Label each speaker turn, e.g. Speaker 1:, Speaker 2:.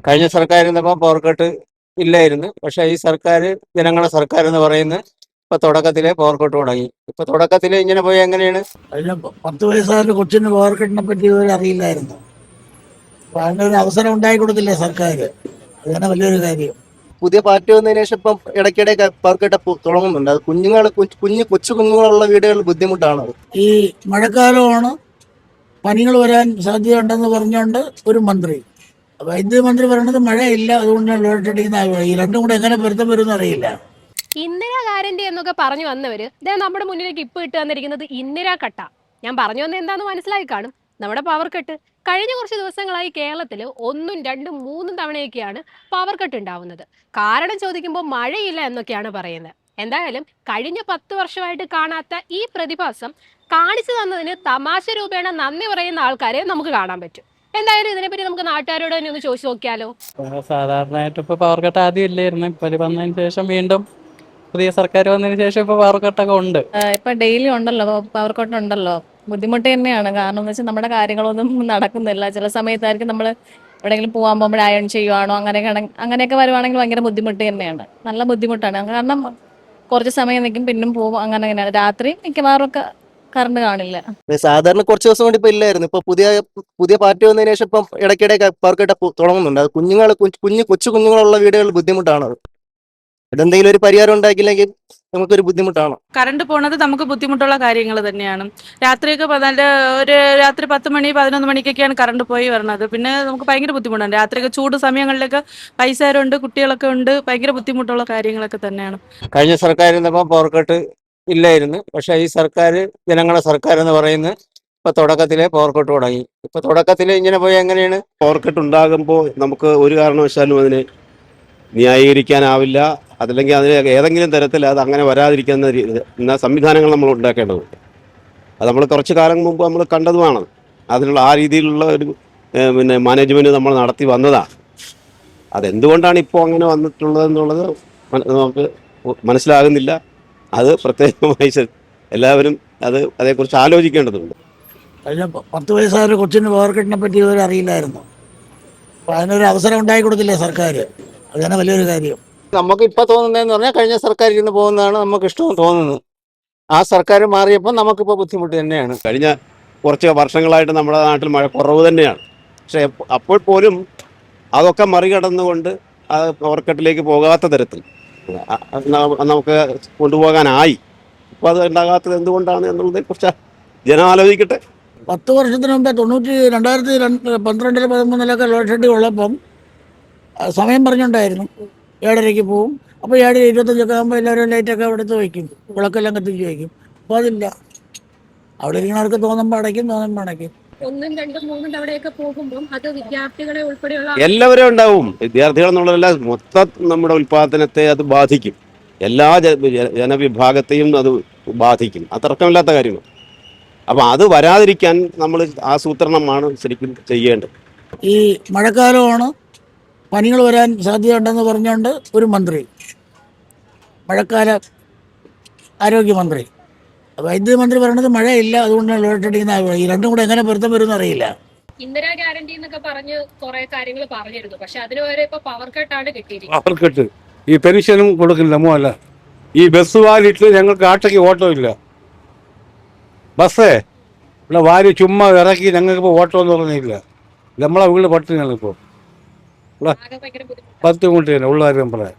Speaker 1: കഴിഞ്ഞ സർക്കാരിന്നപ്പോൾ power cut ഇല്ലായിരുന്നു. പക്ഷേ ഈ സർക്കാർ ജനങ്ങളുടെ സർക്കാർ എന്ന് പറയുന്നത് ഇപ്പൊ തുടക്കത്തിലെ പവർ കട്ട് തുടങ്ങി. ഇപ്പൊ തുടക്കത്തിലെ ഇങ്ങനെ പോയി എങ്ങനെയാണ്?
Speaker 2: കഴിഞ്ഞ 10 വയസ്സായ കൊച്ചിന് പവർ കട്ടിനെ പറ്റി ഇതുവരെ അറിയില്ലായിരുന്നു. അപ്പൊ അതിനൊരു അവസരം ഉണ്ടായി കൊടുത്തില്ലേ സർക്കാർ, അങ്ങനെ വലിയൊരു കാര്യം.
Speaker 3: പുതിയ പാർട്ടി വന്നതിന് ശേഷം ഇപ്പം ഇടയ്ക്കിടെ പവർ കട്ട് തുടങ്ങുന്നുണ്ട്. അത് കൊച്ചു കുഞ്ഞുങ്ങളുള്ള വീടുകളിൽ ബുദ്ധിമുട്ടാണ്.
Speaker 2: ഈ മഴക്കാലമാണ്, പനികൾ വരാൻ സാധ്യതയുണ്ടെന്ന് പറഞ്ഞുകൊണ്ട് ഒരു മന്ത്രി, വൈദ്യുതി മന്ത്രി പറയണത് മഴയില്ല, അതുകൊണ്ടാണ് ലോഡ് ഷെഡിങ്. ഈ രണ്ടും കൂടെ എങ്ങനെ പൊരുത്തം വരുമെന്ന് അറിയില്ല.
Speaker 4: ഇന്ദിരാ ഗ്യാരണ്ടി എന്നൊക്കെ പറഞ്ഞു വന്നവര് നമ്മുടെ മുന്നിലേക്ക് ഇപ്പൊ ഇട്ട് തന്നിരിക്കുന്നത് ഇന്ദിരാ കട്ട. ഞാൻ പറഞ്ഞു വന്നത് എന്താന്ന് മനസ്സിലായി കാണും. നമ്മുടെ പവർ കട്ട് കഴിഞ്ഞ കുറച്ച് ദിവസങ്ങളായി കേരളത്തിൽ 1, 2, 3 തവണയൊക്കെയാണ് പവർ കട്ട് ഉണ്ടാവുന്നത്. കാരണം ചോദിക്കുമ്പോൾ മഴയില്ല എന്നൊക്കെയാണ് പറയുന്നത്. എന്തായാലും കഴിഞ്ഞ 10 വർഷമായിട്ട് കാണാത്ത ഈ പ്രതിഭാസം കാണിച്ചു തന്നതിന് തമാശ രൂപേണ നന്ദി പറയുന്ന ആൾക്കാരെ നമുക്ക് കാണാൻ പറ്റും. എന്തായാലും ഇതിനെപ്പറ്റി നമുക്ക് നാട്ടുകാരോട് തന്നെ ഒന്ന് ചോദിച്ചു നോക്കിയാലോ.
Speaker 5: സാധാരണയായിട്ട് ഇപ്പൊ പവർ കട്ട് ആദ്യം ഇല്ലായിരുന്നു. ഇപ്പൊ വന്നതിന് ശേഷം വീണ്ടും പുതിയ സർക്കാർ വന്നതിന് ശേഷം ഇപ്പൊ പവർ കട്ടൊക്കെ ഉണ്ട്.
Speaker 6: ഇപ്പൊ ഡെയിലി ഉണ്ടല്ലോ പവർ കട്ട് ഉണ്ടല്ലോ. ബുദ്ധിമുട്ട് തന്നെയാണ്. കാരണം എന്ന് വെച്ചാൽ നമ്മുടെ കാര്യങ്ങളൊന്നും നടക്കുന്നില്ല. ചില സമയത്തായിരിക്കും നമ്മൾ എവിടെയെങ്കിലും പോകാൻ പോകുമ്പോൾ അയൺ ചെയ്യുവാണോ അങ്ങനെയൊക്കെ വരുവാണെങ്കിൽ ഭയങ്കര ബുദ്ധിമുട്ട് തന്നെയാണ്. നല്ല ബുദ്ധിമുട്ടാണ്. കാരണം കുറച്ച് സമയം നിൽക്കും, പിന്നും പോകും. അങ്ങനെയാണ്. രാത്രി മിക്കവാറും ഒക്കെ കറണ്ട് കാണില്ല.
Speaker 3: സാധാരണ കുറച്ച് ദിവസം കൊണ്ട് ഇപ്പൊ ഇല്ലായിരുന്നു. ഇപ്പൊ പുതിയ പാർട്ടി വന്നതിന് ശേഷം ഇപ്പം ഇടയ്ക്കിടെ പവർ കട്ട് തുടങ്ങുന്നുണ്ട്. അത് കൊച്ചു കുഞ്ഞുങ്ങളുള്ള വീടുകളിൽ ബുദ്ധിമുട്ടാണ്. ഇതെന്തെങ്കിലും ഒരു പരിഹാരം ഉണ്ടാക്കില്ലെങ്കിൽ നമുക്കൊരു ബുദ്ധിമുട്ടാണ്.
Speaker 7: കറണ്ട് പോണത് നമുക്ക് ബുദ്ധിമുട്ടുള്ള കാര്യങ്ങൾ തന്നെയാണ്. രാത്രിയൊക്കെ രാത്രി 10 മണി 11 മണിക്കൊക്കെയാണ് കറണ്ട് പോയി വരണത്. പിന്നെ നമുക്ക് ഭയങ്കര ബുദ്ധിമുട്ടാണ്. രാത്രിയൊക്കെ ചൂട് സമയങ്ങളിലൊക്കെ പൈസരുണ്ട്, കുട്ടികളൊക്കെ ഉണ്ട്. ഭയങ്കര ബുദ്ധിമുട്ടുള്ള കാര്യങ്ങളൊക്കെ തന്നെയാണ്.
Speaker 1: കഴിഞ്ഞ സർക്കാരിന്നപ്പോൾ പവർ കട്ട് ഇല്ലായിരുന്നു. പക്ഷേ ഈ സർക്കാർ ജനങ്ങളുടെ സർക്കാർ എന്ന് പറയുന്നത് ഇപ്പൊ തുടക്കത്തിലെ പവർ കട്ട് തുടങ്ങി. ഇപ്പൊ തുടക്കത്തിലെ ഇങ്ങനെ പോയി എങ്ങനെയാണ്?
Speaker 8: പവർ കട്ട് ഉണ്ടാകുമ്പോൾ നമുക്ക് ഒരു കാരണവശാലും അതിനെ ന്യായീകരിക്കാനാവില്ല. അതല്ലെങ്കിൽ അതിന് ഏതെങ്കിലും തരത്തിൽ അത് അങ്ങനെ വരാതിരിക്കുന്ന സംവിധാനങ്ങൾ നമ്മൾ ഉണ്ടാക്കേണ്ടതുണ്ട്. അത് നമ്മൾ കുറച്ച് കാലം മുമ്പ് നമ്മൾ കണ്ടതുമാണ്. അതിനുള്ള ആ രീതിയിലുള്ള ഒരു മാനേജ്മെൻറ്റ് നമ്മൾ നടത്തി വന്നതാണ്. അതെന്തുകൊണ്ടാണ് ഇപ്പോൾ അങ്ങനെ വന്നിട്ടുള്ളതെന്നുള്ളത് നമുക്ക് മനസ്സിലാകുന്നില്ല. അത് പ്രത്യേകമായി എല്ലാവരും അതേക്കുറിച്ച് ആലോചിക്കേണ്ടതുണ്ട്.
Speaker 2: കഴിഞ്ഞ 10 വയസ്സായ കൊച്ചിന് പവർ കട്ടിനെ പറ്റി ഇതുവരെ അറിയില്ലായിരുന്നു. അപ്പൊ അതിനൊരു അവസരം ഉണ്ടായി കൊടുത്തില്ലേ സർക്കാർ, അങ്ങനെ വലിയൊരു കാര്യം.
Speaker 1: നമുക്ക് ഇപ്പൊ തോന്നുന്നതെന്ന് പറഞ്ഞാൽ കഴിഞ്ഞ സർക്കാർ ഇരുന്ന് പോകുന്നതാണ് നമുക്ക് ഇഷ്ടം തോന്നുന്നത്. ആ സർക്കാർ മാറിയപ്പോൾ നമുക്കിപ്പോൾ ബുദ്ധിമുട്ട് തന്നെയാണ്.
Speaker 8: കഴിഞ്ഞ കുറച്ച് വർഷങ്ങളായിട്ട് നമ്മുടെ നാട്ടിൽ മഴ കുറവ് തന്നെയാണ്. പക്ഷേ അപ്പോൾ പോലും അതൊക്കെ മറികടന്നുകൊണ്ട് അത് പവർ കട്ടിലേക്ക് പോകാത്ത തരത്തിൽ നമുക്ക് കൊണ്ടുപോകാനായി. ഇപ്പോൾ അത് ഉണ്ടാകാത്തത് എന്തുകൊണ്ടാണ് എന്നുള്ളതിനെക്കുറിച്ച് ജനം ആലോചിക്കട്ടെ.
Speaker 2: 10 വർഷത്തിന് മുമ്പേ 2012-13 ലോഡ് ഷെഡിങ് ഉള്ളപ്പം സമയം പറഞ്ഞുണ്ടായിരുന്നു 7:30 പോവും. അപ്പോൾ 7:25 ആകുമ്പോൾ എല്ലാവരും ലൈറ്റൊക്കെ അവിടുത്തെ വയ്ക്കും, വിളക്കെല്ലാം കത്തിച്ച് വയ്ക്കും. അപ്പോൾ അതില്ല. അവിടെ ഇരിക്കുന്നവർക്ക് തോന്നുമ്പോൾ അടയ്ക്കും.
Speaker 4: 1, 2, 3 തവണയൊക്കെ പോകുമ്പോൾ അത് വിദ്യാർത്ഥികളെ ഉൾപ്പെടെയുള്ള
Speaker 8: എല്ലാവരും ഉണ്ടാവും. വിദ്യാർത്ഥികൾ എന്നുള്ളതല്ല, മൊത്തം നമ്മുടെ ഉൽപ്പാദനത്തെ അത് ബാധിക്കും. എല്ലാ ജനവിഭാഗത്തെയും അത് ബാധിക്കും. അത് തർക്കമില്ലാത്ത കാര്യമാണ്. അപ്പം അത് വരാതിരിക്കാൻ നമ്മൾ ആസൂത്രണമാണ് ശരിക്കും ചെയ്യേണ്ടത്.
Speaker 2: ഈ മഴക്കാലമാണ്, പനികൾ വരാൻ സാധ്യതയുണ്ടെന്ന് പറഞ്ഞുകൊണ്ട് ഒരു മന്ത്രി, മഴക്കാല ആരോഗ്യമന്ത്രി, വൈദ്യുതി മന്ത്രി പറയണത് മഴയില്ല, അതുകൊണ്ടാണ് ലോഡ് ഷെഡിങ്. ഈ രണ്ടും കൂടെ എങ്ങനെ പൊരുത്തം വരുമെന്ന് അറിയില്ല.
Speaker 4: ഇന്ദിരാ ഗ്യാരണ്ടി എന്നൊക്കെ പറഞ്ഞ് കുറെ കാര്യങ്ങൾ പറഞ്ഞിരുന്നു. പക്ഷെ അതിന് വരെ ഇപ്പൊ പവർ കട്ടാണ് കിട്ടിയിരിക്കുന്നത്.
Speaker 9: പവർ കട്ട് ഈ പെൻഷനും കൊടുക്കില്ല. മോല്ല ഈ ബസ് വാലിട്ട് ഞങ്ങൾക്ക് ആട്ടയ്ക്ക് ഓട്ടോ ഇല്ല. ബസ്സേ ഇവിടെ വാരി ചുമ്മാ ഇറക്കി ഞങ്ങൾക്കിപ്പോൾ ഓട്ടോ എന്ന് പറഞ്ഞില്ല. നമ്മളെ വീട് പട്ടിണിയാണ് ഇപ്പോൾ. 10 കൊണ്ടില്ല ഉള്ള കാര്യം പറയാം.